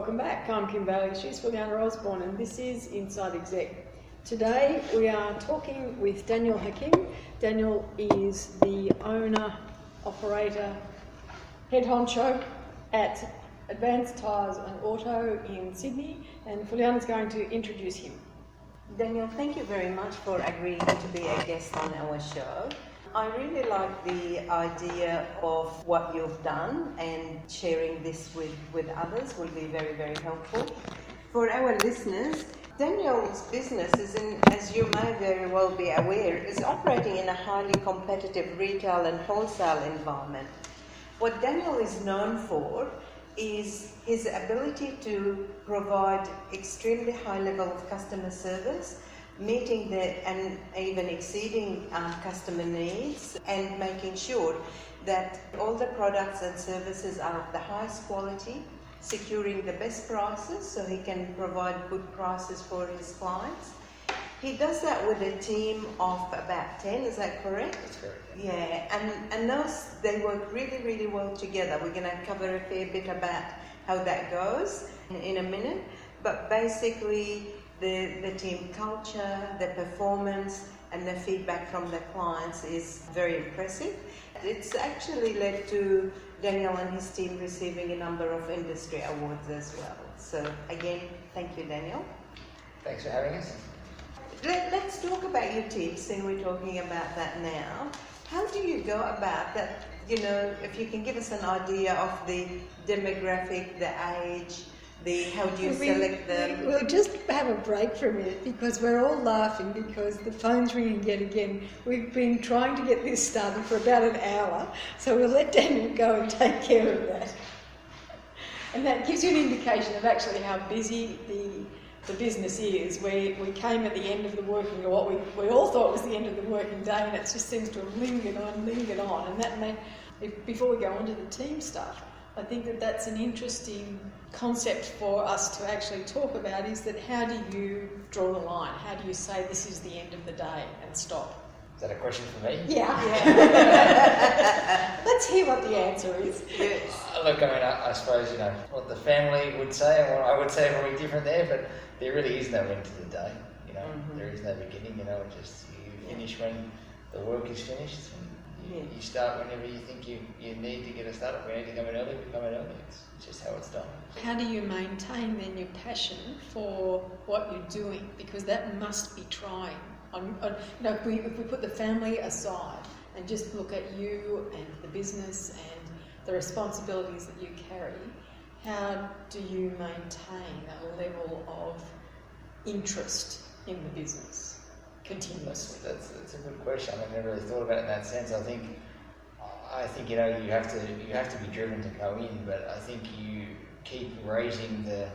Welcome back. I'm Kim Bailey. She's Fulyana Osborne, and this is Inside Exec. Today we are talking with Daniel Hakim. Daniel is the owner, operator, head honcho at Advanced Tyres and Auto in Sydney, and Fulyana's going to introduce him. Daniel, thank you very much for agreeing to be a guest on our show. I really like the idea of what you've done, and sharing this with others will be very, very helpful. For our listeners, Daniel's business as you may very well be aware, is operating in a highly competitive retail and wholesale environment. What Daniel is known for is his ability to provide extremely high level of customer service, meeting and even exceeding customer needs, and making sure that all the products and services are of the highest quality, securing the best prices so he can provide good prices for his clients. He does that with a team of about 10, is that correct? That's correct. Yeah, and they work really, really well together. We're going to cover a fair bit about how that goes in a minute, but basically the team culture, the performance, and the feedback from the clients is very impressive. It's actually led to Daniel and his team receiving a number of industry awards as well. So again, thank you, Daniel. Thanks for having us. Let's talk about your team, since we're talking about that now. How do you go about that? You know, if you can give us an idea of the demographic, the age, how do you select them? We'll just have a break for a minute because we're all laughing because the phone's ringing yet again. We've been trying to get this started for about an hour, so we'll let Daniel go and take care of that. And that gives you an indication of actually how busy the business is. We came at the end of the working, or what we all thought was the end of the working day, and it just seems to have lingered on. And that meant, before we go on to the team stuff, I think that's an interesting concept for us to actually talk about, is that how do you draw the line? How do you say this is the end of the day and stop? Is that a question for me? Yeah. Let's hear what the answer is. Look, I mean, I suppose, what the family would say and what I would say are probably different there, but there really is no end to the day. There is no beginning, it just, you finish when the work is finished. You start whenever you think you need to get a start up. We need to come in early, we come in early. It's just how it's done. How do you maintain then your passion for what you're doing? Because that must be trying. If we put the family aside and just look at you and the business and the responsibilities that you carry, how do you maintain a level of interest in the business continuously? That's a good question. I never really thought about it in that sense. I think you have to be driven to go in, but I think you keep raising the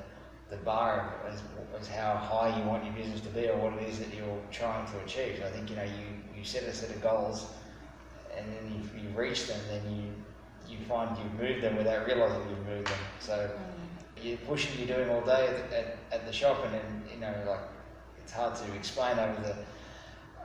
bar as how high you want your business to be, or what it is that you're trying to achieve. I think you set a set of goals, and then if you reach them, then you find you've moved them without realising you've moved them. So you're pushing, you're doing all day at the shop, and then it's hard to explain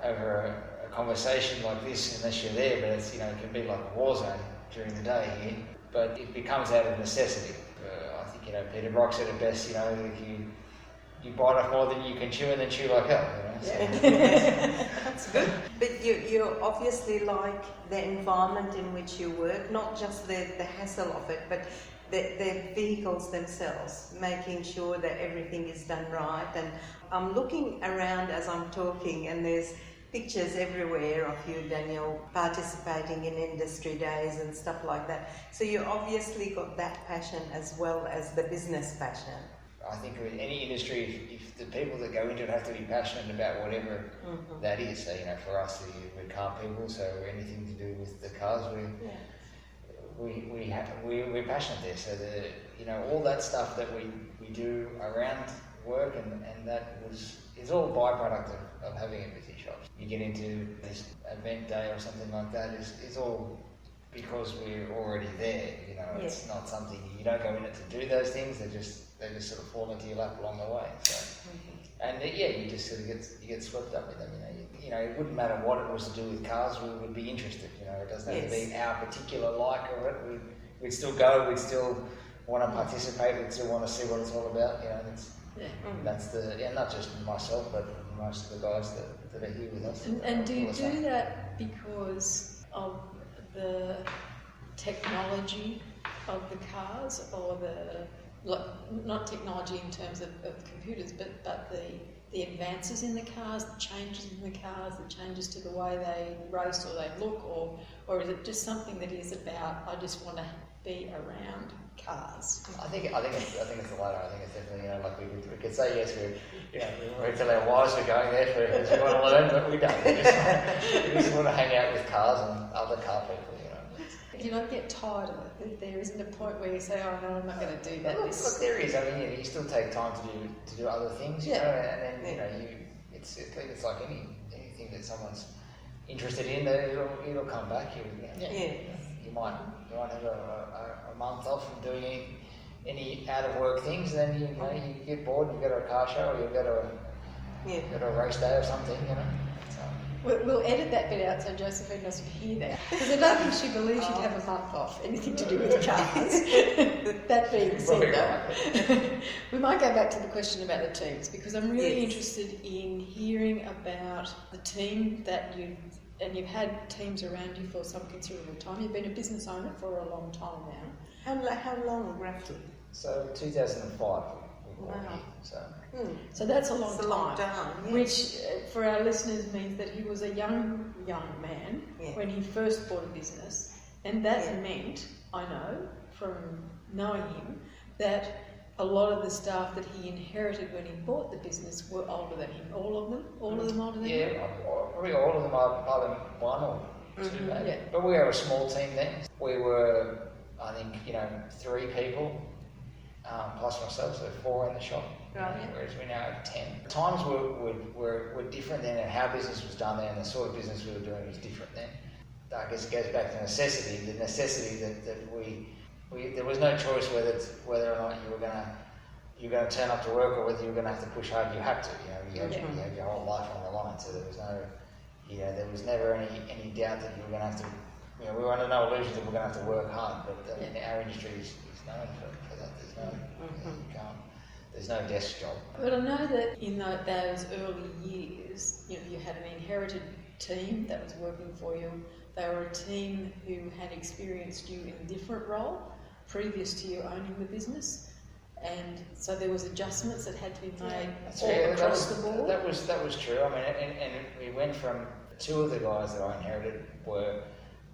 over a conversation like this unless you're there, but it's, it can be like a war zone during the day here, but it becomes out of necessity. I think, Peter Brock said it best, you bite off more than you can chew, and then chew like hell, So. That's good. But you obviously like the environment in which you work, not just the hassle of it, but the vehicles themselves, making sure that everything is done right. And I'm looking around as I'm talking, and there's pictures everywhere of you, Daniel, participating in industry days and stuff like that. So you obviously got that passion as well as the business passion. I think with any industry, if the people that go into it have to be passionate about whatever that is. So, for us, we're car people, so anything to do with the cars, we're passionate there. So all that stuff that we do around work and that is all byproduct of having a busy shop. You get into this event day or something like that, is all because we're already there. It's not something, you don't go in it to do those things. They just sort of fall into your lap along the way. So, and you just sort of get swept up with them. It wouldn't matter what it was to do with cars. We would be interested. It doesn't have to be our particular like of it. We'd still go. We'd still want to participate, we still want to see what it's all about. You know, that's not just myself, but most of the guys that are here with us. And do you do that because of the technology of the cars, or not technology in terms of computers, but the advances in the cars, the changes in the cars, the changes to the way they race or they look, or is it just something that is about, I just want to be around cars? I think it's the latter. I think it's definitely, like we could say yes, we tell our wives we're going there because we want to learn, but we don't. We just want to hang out with cars and other car people. You don't get tired of it. There isn't a point where you say, "Oh no, I'm not going to do that." Look, there is. I mean, you still take time to do other things, you know, and then it's like anything that someone's interested in, it'll come back. You might have a month off from doing any out of work things, and then you get bored, you go to a car show, or you go to a race day or something, you know. We'll edit that bit out so Josephine doesn't hear that, because I don't think she believes she'd have a month off, anything to do with cars. That being said, though, we might go back to the question about the teams, because I'm really interested in hearing about the team that you've had teams around you for some considerable time. You've been a business owner for a long time now. How long, roughly? So 2005. Wow. So that's a long time. Yes. Which, for our listeners, means that he was a young man when he first bought a business, and that meant, I know from knowing him, that a lot of the staff that he inherited when he bought the business were older than him. All of them older than him. Yeah, probably all of them are than one or two, maybe. Yeah. But we were a small team then. We were, I think, 3 people. Plus myself, so 4 in the shop, whereas we now have 10. Times were different then, and how business was done then, and the sort of business we were doing was different then. I guess it goes back to necessity. The necessity that we there was no choice whether or not you were going to turn up to work, or whether you were going to have to push hard. You had to, you had your whole life on the line. So there was no, there was never any doubt that you were going to have to. We were under no illusion that we were going to have to work hard. But our industry is known for that. There's no desk job. But I know that in those early years, you had an inherited team that was working for you. They were a team who had experienced you in a different role previous to you owning the business, and so there was adjustments that had to be made across the board. That was true. I mean, and we went from 2 of the guys that I inherited were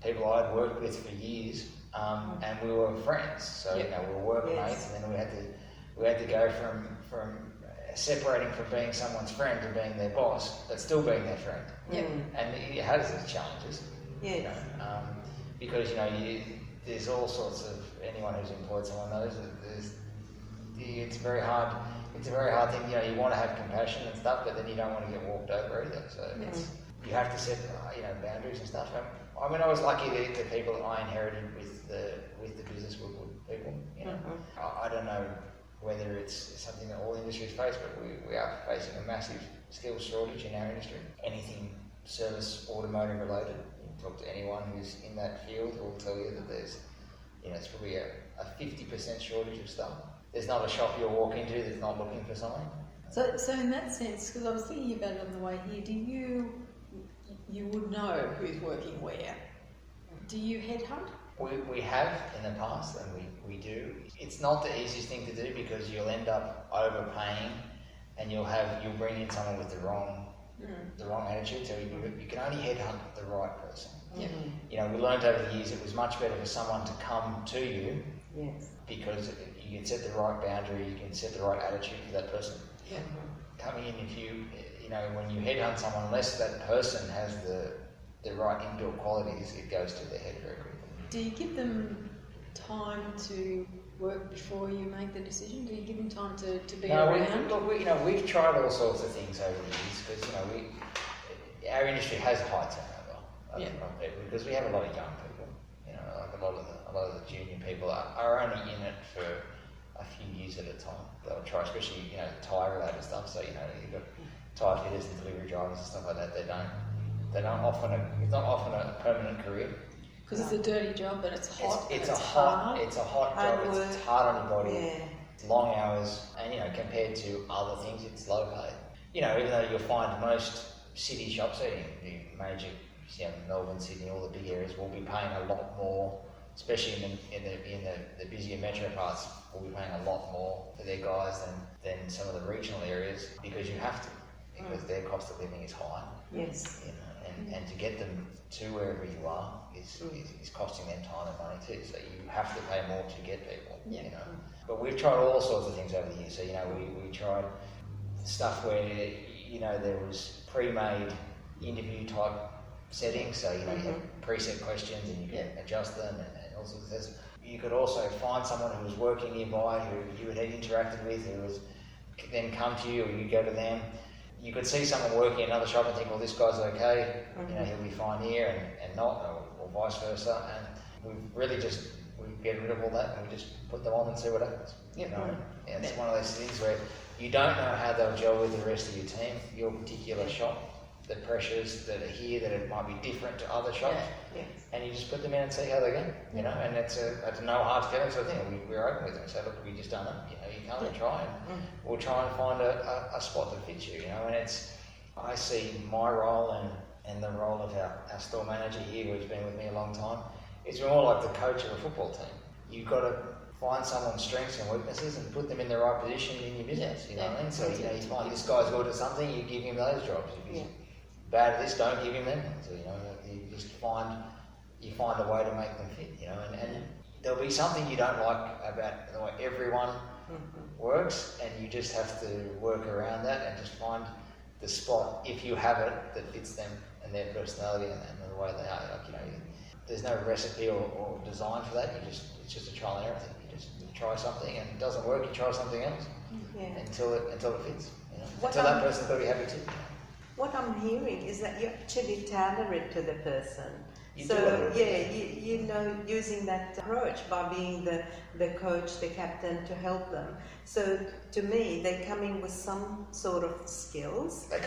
people I'd worked with for years. And we were friends, so we were workmates, and then we had to go from separating from being someone's friend to being their boss, but still being their friend. And it has its challenges. Because there's all sorts of, anyone who's employed someone knows that it's very hard. It's a very hard thing. You want to have compassion and stuff, but then you don't want to get walked over either. So you have to set boundaries and stuff. I mean, I was lucky that the people that I inherited with the business were good people. I don't know whether it's something that all industries face, but we are facing a massive skills shortage in our industry. Anything service, automotive related, you can talk to anyone who's in that field who will tell you that there's, it's probably a 50% shortage of staff. There's not a shop you'll walk into that's not looking for someone. So in that sense, because I was thinking about it on the way here, you would know who's working where. Do you headhunt? We have in the past, and we do. It's not the easiest thing to do because you'll end up overpaying, and you'll bring in someone with the wrong attitude. So you can only headhunt the right person. We learned over the years it was much better for someone to come to you, because you can set the right boundary, you can set the right attitude for that person. Coming in, if when you headhunt someone, unless that person has the right inbuilt qualities, it goes to their head very quickly. Do you give them time to work before you make the decision? Do you give them time to be around? We've tried all sorts of things over the years, because our industry has a high turnover of people, because we have a lot of young people. Like a lot of the junior people are only in it for a few years at a time. They'll try, especially tyre related stuff. So you've got tyre fitters and delivery drivers and stuff like that. They don't often. It's not often a permanent career. Because it's a dirty job and it's hot. It's and a hot Hard job. work. It's hard on your body. Yeah. It's long hours, and compared to other things, it's low paid. Even though you'll find most city shops, the major, Melbourne, Sydney, all the big areas, will be paying a lot more, especially in the busier metro parts. Will be paying a lot more for their guys than some of the regional areas, because you have to, because their cost of living is high. Yes. And to get them to wherever you are is costing them time and money too. So you have to pay more to get people. But we've tried all sorts of things over the years. So we tried stuff where there was pre-made interview type settings. So you have preset questions and you can adjust them and all sorts of things. You could also find someone who was working nearby who you had interacted with, who was then come to you, or you go to them. You could see someone working in another shop and think, well, this guy's okay, he'll be fine here, and not, or vice versa. And we get rid of all that and we just put them on and see what happens. It's one of those things where you don't know how they'll gel with the rest of your team, your particular shop, the pressures that are here that it might be different to other shops, and you just put them in and see how they go. And it's no hard feelings sort of thing. We're open with them and say, look, we just don't know. You come and try, and we'll try and find a spot that fits you. And I see my role and the role of our store manager here, who's been with me a long time. It's more like the coach of a football team. You've got to find someone's strengths and weaknesses and put them in the right position in your business. You know what I mean? So you find this guy's good at something, you give him those jobs. If he's bad at this, don't give him them. So you just find a way to make them fit. And there'll be something you don't like about the way everyone works, and you just have to work around that and just find the spot, if you have it, that fits them and their personality and the way they are. There's no recipe or design for that. It's just a trial and error thing. You just try something, and it doesn't work, you try something else until it fits. Until that person's got to be happy too. What I'm hearing is that you actually tailor it to the person. Using that approach by being the coach, the captain, to help them. So to me, they come in with some sort of skills, they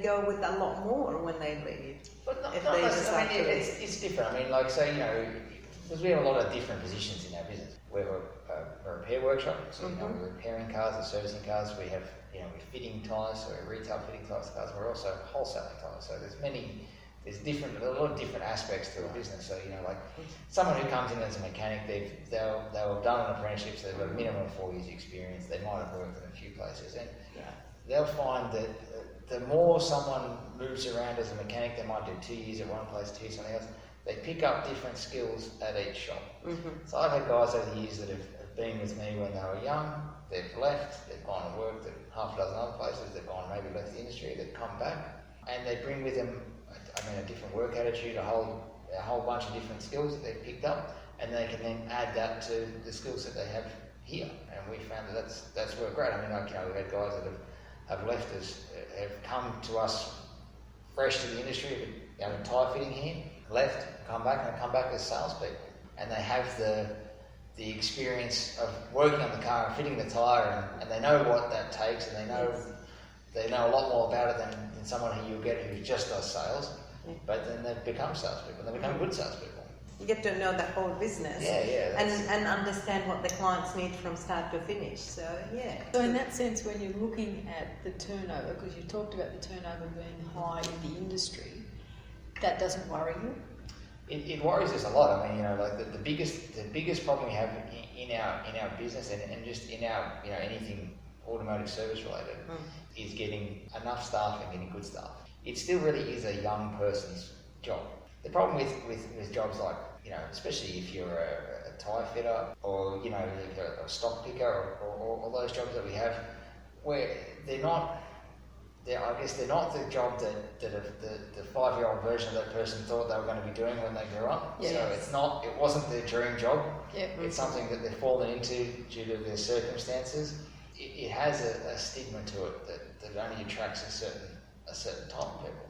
go with a lot more when they leave. But it's different. Because we have a lot of different positions in our business. We have a repair workshop, so we're repairing cars, we're servicing cars. We have we're fitting tyres, so we're retail fitting cars. We're also wholesaling tyres. So there's a lot of different aspects to a business. So someone who comes in as a mechanic, they'll have done an apprenticeship, so they've got a minimum of 4 years experience. They might have worked in a few places, and they'll find that the more someone moves around as a mechanic, they might do 2 years at one place, 2 years something else. They pick up different skills at each shop. So I've had guys over the years that have been with me when they were young. They've left, they've gone and worked at half a dozen other places. They've gone maybe left the industry. They've come back, and they bring with them a different work attitude, a whole bunch of different skills that they've picked up, and they can then add that to the skills that they have here. And we found that that's worked great. We've had guys that have left us, have come to us fresh to the industry, tyre fitting here, left, come back, and come back as salespeople, and they have the experience of working on the car and fitting the tyre, and they know what that takes, and they know a lot more about it than someone who you'll get who just does sales. But then they become salespeople, and they become good salespeople. You get to know the whole business, and understand what the clients need from start to finish. So in that sense, when you're looking at the turnover, because you talked about the turnover being high in the industry, that doesn't worry you? It worries us a lot. The biggest problem we have in our business and just in our anything automotive service related is getting enough staff and getting good staff. It still really is a young person's job. The problem with jobs like especially if you're a tyre fitter or a stock picker or those jobs that we have, where they're not the job that the 5-year-old version of that person thought they were going to be doing when they grew up. So it wasn't their dream job. It's something that they've fallen into due to their circumstances. It has a stigma to it that only attracts a certain type of people,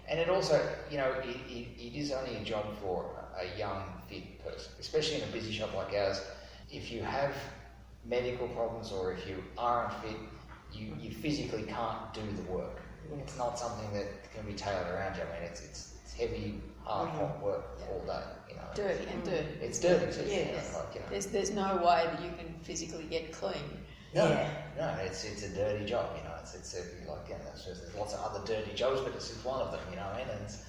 and it also it is only a job for a young fit person, especially in a busy shop like ours. If you have medical problems or if you aren't fit, you physically can't do the work. It's not something that can be tailored around you. It's heavy hot work all day. Dirty and dirty. It's dirty too. Yes. There's no way that you can physically get clean. No, Yeah. no, it's a dirty job. It's there's lots of other dirty jobs, but it's one of them. And it's,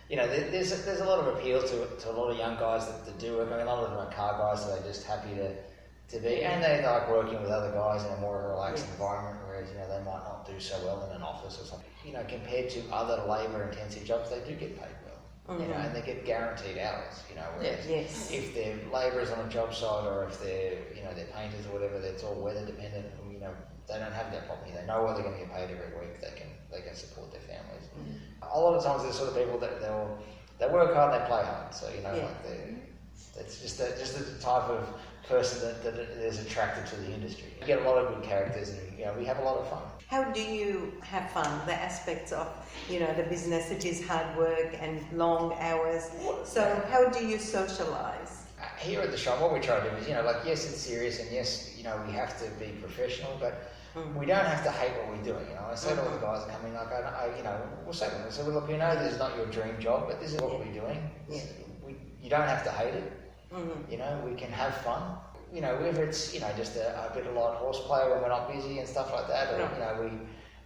there's a lot of appeal to a lot of young guys that do work. I mean, a lot of them are car guys, so they're just happy to be, and they like working with other guys in a more relaxed environment, whereas they might not do so well in an office or something. Compared to other labour-intensive jobs, they do get paid well. And they get guaranteed hours. Whereas if they're labourers on a job site, or if they're they're painters or whatever, that's all weather dependent. They don't have that problem. They know what they're going to get paid every week. They can support their families. A lot of times, they're sort of people that they work hard, they play hard. So that's just the type of person that is attracted to the industry. You get a lot of good characters, and we have a lot of fun. How do you have fun? The aspects of the business, it is hard work and long hours. So how do you socialise? Here at the shop, what we try to do is, yes, it's serious, and yes, we have to be professional, but we don't have to hate what we're doing. I say to all the guys that come in, we'll say to them, so look, this is not your dream job, but this is what we're doing. Yeah. You don't have to hate it. We can have fun. Whether it's just a bit of light horseplay when we're not busy and stuff like that, or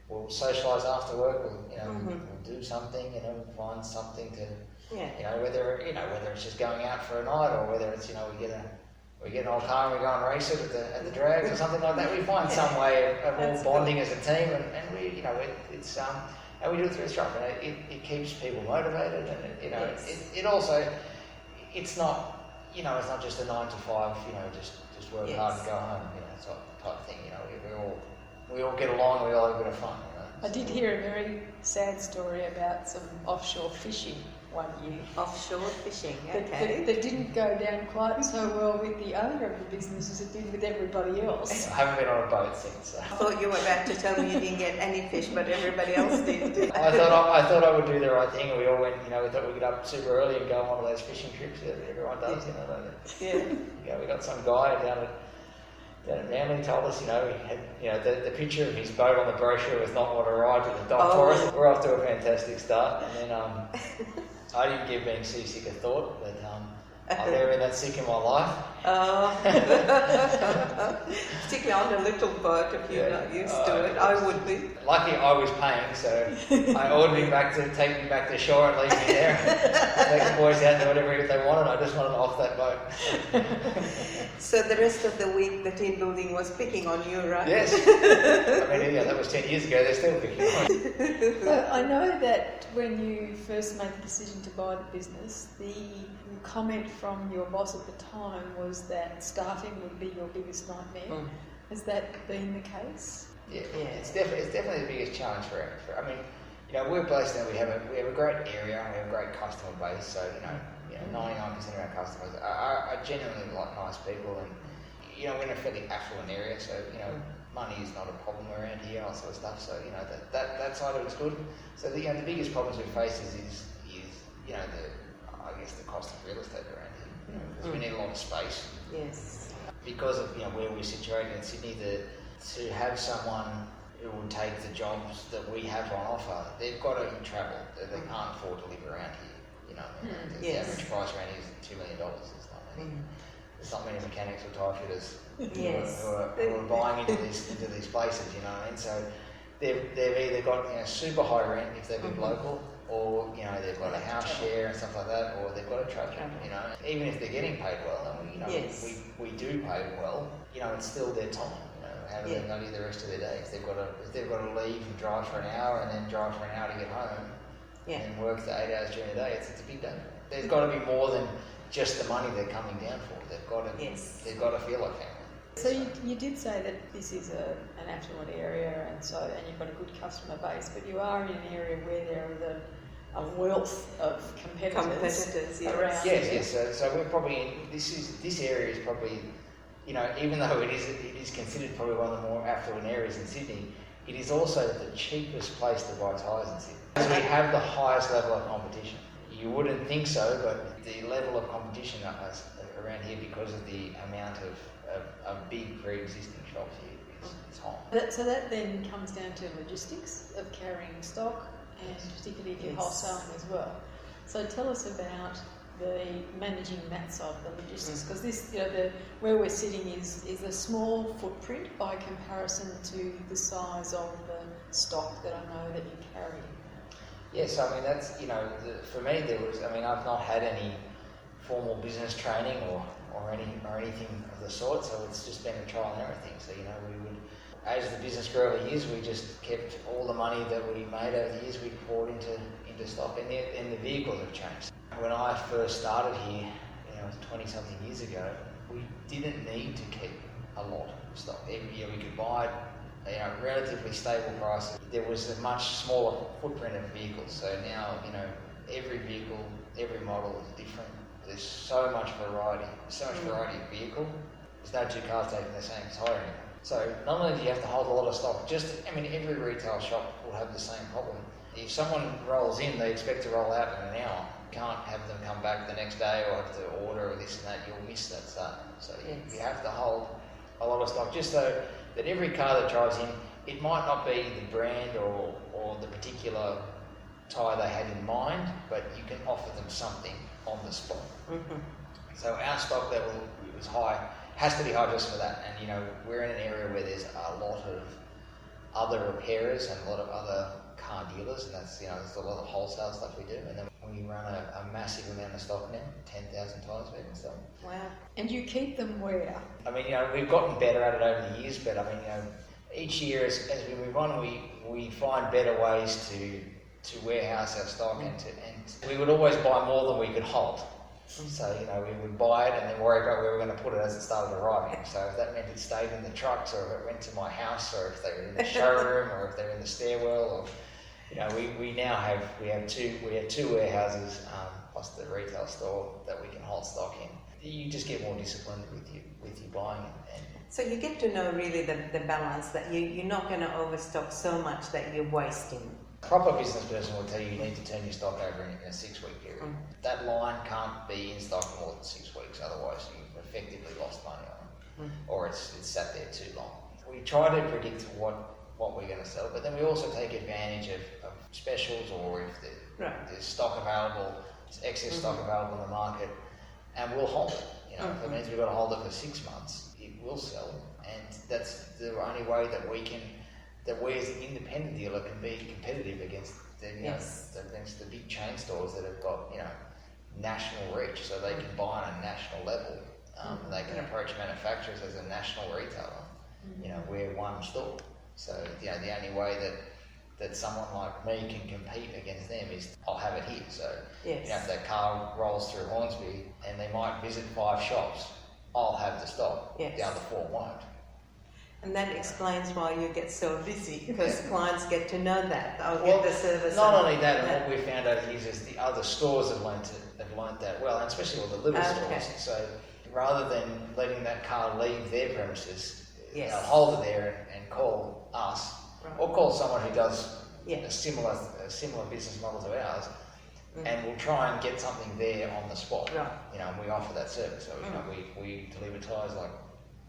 we'll socialise after work. We'll do something. Find something to. Whether it's just going out for a night, or whether it's we get an old car and we go and race it at the drags or something like that. We find some way of all bonding as a team, and we it's and we do it through the shop, and it keeps people motivated, and it also it's not. It's not just a 9 to 5. Just work hard and go home. Type thing. We all get along. We all have a bit of fun. I did hear a very sad story about some offshore fishing one year. Offshore fishing, okay. That didn't go down quite so well with the owner of the business as it did with everybody else. I haven't been on a boat since. So. I thought you were about to tell me you didn't get any fish, but everybody else did. I thought I would do the right thing, and we all went. We thought we'd get up super early and go on one of those fishing trips that everyone does. We got some guy down at Manly told us, we had, the picture of his boat on the brochure was not what arrived at the dock for us. We're off to a fantastic start, and then I didn't give being seasick a thought, but I've never been that sick in my life. Particularly on a little boat, if you're not used to it. I would be. Lucky I was paying, so I ordered him take me back to shore and leave me there. Take the boys out and do whatever they wanted. I just wanted off that boat. So the rest of the week, the team building was picking on you, right? Yes. I mean, that was 10 years ago. They're still picking on me. Well, I know that when you first made the decision to buy the business, the comment from your boss at the time was that staffing would be your biggest nightmare. Has that been the case? Yeah. It's definitely the biggest challenge for I mean, we're blessed now. We have a great area. We have a great customer base. So 99% of our customers are genuinely nice people, and we're in a fairly affluent area, so money is not a problem around here, all sort of stuff. So that side of it's good. So the biggest problems we face is the cost of real estate around here. Because we need a lot of space. Yes. Because of where we're situated in Sydney, to have someone who will take the jobs that we have on offer, they've got to travel. They can't afford to live around here. The average price around here is $2 million. There's not many mechanics or tyre fitters who are buying into these places, and so they've either got super high rent if they live local, or they've got a house share and stuff like that, or they've got a travel. Even if they're getting paid well, and we do pay well, it's still their time. How do they value the rest of their day? If they've got to leave and drive for an hour and then drive for an hour to get home, and work the 8 hours during the day, it's a big day. There's got to be more than just the money they're coming down for. They've got to feel like family. So you did say that this is an affluent area, and you've got a good customer base, but you are in an area where there is a wealth of competitors around. Yes. So we're probably this area is probably, even though it is considered probably one of the more affluent areas in Sydney, it is also the cheapest place to buy tyres in Sydney. So we have the highest level of competition. You wouldn't think so, but the level of competition around here, because of the amount of big pre-existing shops here, is high. So that then comes down to logistics of carrying stock, and particularly if you're wholesaling as well. So tell us about the managing that side of the logistics, because this, where we're sitting is a small footprint by comparison to the size of the stock that I know that you carry. Yes, I mean that's for me I've not had any formal business training or anything of the sort, so it's just been a trial and error thing. So we would, as the business grew over the years, we just kept all the money that we made over the years we poured into stock, and the vehicles have changed. When I first started here, 20-something years ago, we didn't need to keep a lot of stock. Every year we could buy relatively stable prices. There was a much smaller footprint of vehicles. So now, every vehicle, every model is different. There's so much variety of vehicle. There's no two cars taking the same tyre anymore. So not only do you have to hold a lot of stock, every retail shop will have the same problem. If someone rolls in, they expect to roll out in an hour. You can't have them come back the next day or have to order or this and that. You'll miss that start. So you have to hold a lot of stock, just so that every car that drives in, it might not be the brand or the particular tyre they had in mind, but you can offer them something on the spot. Mm-hmm. So our stock level was high, has to be high just for that. And we're in an area where there's a lot of other repairers and a lot of other car dealers, and that's there's a lot of wholesale stuff we do, and then we run a massive amount of stock now, 10,000 tyres we can sell. Wow. And you keep them where? We've gotten better at it over the years, but each year as we move on, we find better ways to warehouse our stock, and we would always buy more than we could hold. So, we would buy it and then worry about where we're going to put it as it started arriving. So if that meant it stayed in the trucks, or if it went to my house, or if they were in the showroom, or if they're in the stairwell, or we have two warehouses plus the retail store that we can hold stock in. You just get more disciplined with your buying. So you get to know really the balance, that you're not going to overstock so much that you're wasting. A proper business person will tell you need to turn your stock over in a 6-week period. That line can't be in stock more than 6 weeks, otherwise you've effectively lost money on it, or it's sat there too long. We try to predict what we're going to sell, but then we also take advantage of specials, or if there's stock available, there's excess stock available in the market, and we'll hold it. If it means we've got to hold it for 6 months, it will sell, and that's the only way that we as an independent dealer can be competitive against against the big chain stores that have got national reach, so they can buy on a national level. They can approach manufacturers as a national retailer. We're one store, so the only way that someone like me can compete against them is I'll have it here. So if that car rolls through Hornsby and they might visit 5 shops, I'll have the stock. The other 4 won't. And that explains why you get so busy, because clients get to know that. They'll get the service. Not only that, and what we found over the years is the other stores have learnt that well, and especially all the little stores. So rather than letting that car leave their premises, they'll hold it there and call us, or call someone who does a similar business model to ours, and we'll try and get something there on the spot. And we offer that service. So we deliver tyres like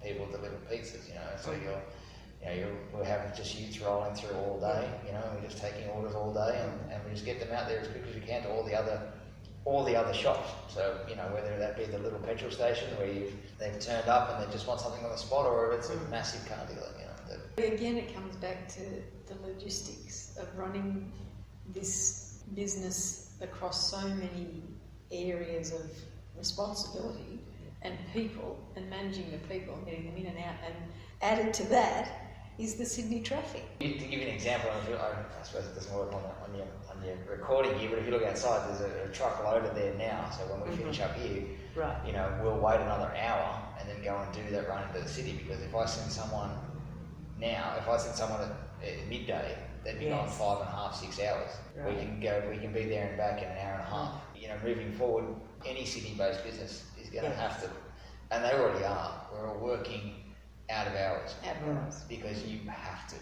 people deliver pizzas, so we'll have just youths rolling through all day, we're just taking orders all day, and we just get them out there as quick as we can to all the other shops. So, whether that be the little petrol station where they've turned up and they just want something on the spot, or if it's a massive car dealer, Again, it comes back to the logistics of running this business across so many areas of responsibility and people, and managing the people and getting them in and out, and added to that is the Sydney traffic. To give you an example, I suppose it doesn't work on your recording here, but if you look outside, there's a truck loaded there now, so when we finish up here, we'll wait another hour and then go and do that run into the city, because if I send someone at midday, they'd be gone 5.5, 6 hours. We can be there and back in an hour and a half. Moving forward, any city-based business is going to have to, and they already are. We're all working out of hours. Because you have to.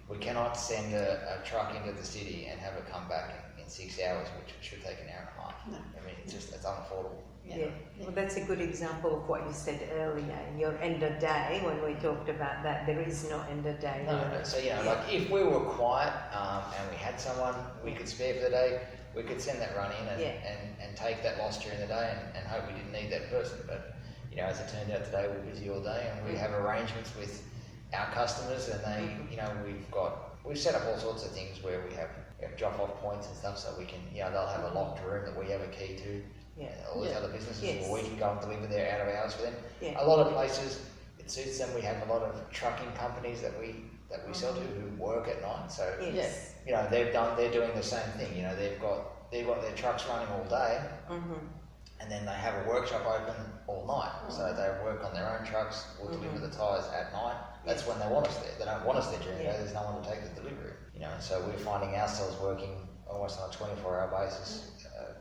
We cannot send a truck into the city and have it come back in 6 hours, which should take an hour and a half. No. It's unaffordable. Yeah. Well, that's a good example of what you said earlier. Your end of day, when we talked about that, there is no end of day. No, so like if we were quiet and we had someone we could spare for the day, we could send that run in and take that loss during the day and hope we didn't need that person. But as it turned out today, we're busy all day and we have arrangements with our customers, and they, we've set up all sorts of things where we have drop-off points and stuff, so we can, they'll have a locked room that we have a key to. Yeah. All these other businesses, or we can go and deliver their out of hours for them. Yeah. A lot of places, it suits them. We have a lot of trucking companies that we sell to who work at night. So they're doing the same thing. They've got their trucks running all day, and then they have a workshop open all night. So they work on their own trucks. We'll deliver the tyres at night. That's when they want us there. They don't want us there during the day. There's no one to take the delivery. So we're finding ourselves working almost on a 24-hour basis.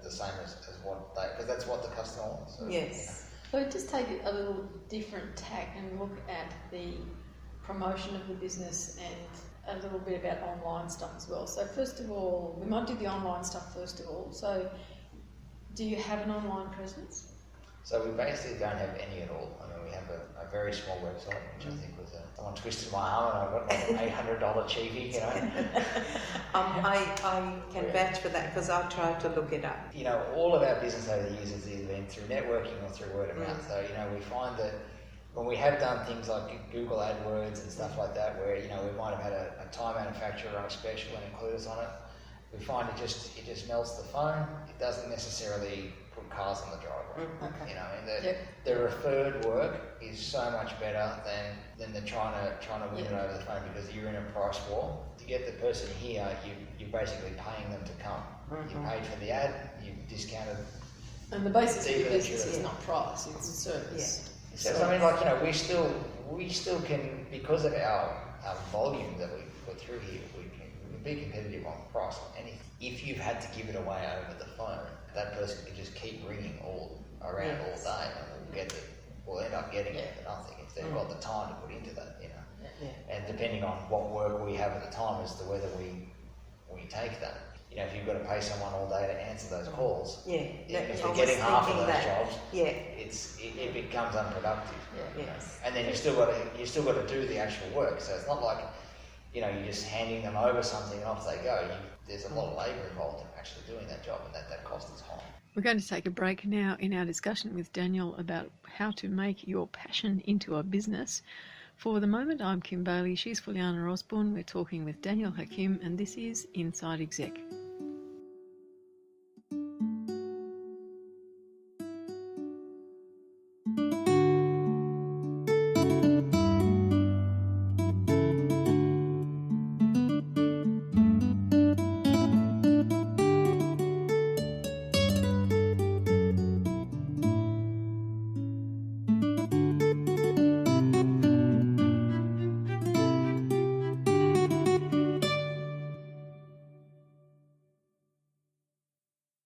The same as what because that's what the customer wants. So, yes. So just take a little different tack and look at the promotion of the business and a little bit about online stuff as well. So first of all, we might do the online stuff first of all. So do you have an online presence? So we basically don't have any at all. I mean, we have a very small website, which I think was someone twisted my arm and I got like an $800 cheapie, I can vouch for that because I tried to look it up. All of our business over the years has either been through networking or through word of mouth. So, we find that when we have done things like Google AdWords and stuff like that, where, we might have had a tire manufacturer run a special and include us on it, we find it just melts the phone. It doesn't necessarily put cars on the driveway. Okay. The referred work is so much better than the trying to win it over the phone, because you're in a price war. To get the person here, you're basically paying them to come. You paid for the ad, you've discounted. And the basis of your business is not price; it's a service. Yeah. So we still can, because of our volume that we put through here, we can be competitive on price on anything. If you've had to give it away over the phone, that person can just keep ringing all around all day, and we'll end up getting it for nothing if they've got the time to put into that, And depending on what work we have at the time as to whether we take that. If you've got to pay someone all day to answer those calls, if they're getting half of those jobs, it becomes unproductive. Yes. And then you still got to do the actual work. So it's not like you're just handing them over something and off they go. There's a lot of labour involved in actually doing that job, and that cost is high. We're going to take a break now in our discussion with Daniel about how to make your passion into a business. For the moment, I'm Kim Bailey, she's Fulyana Osborne. We're talking with Daniel Hakim, and this is Inside Exec.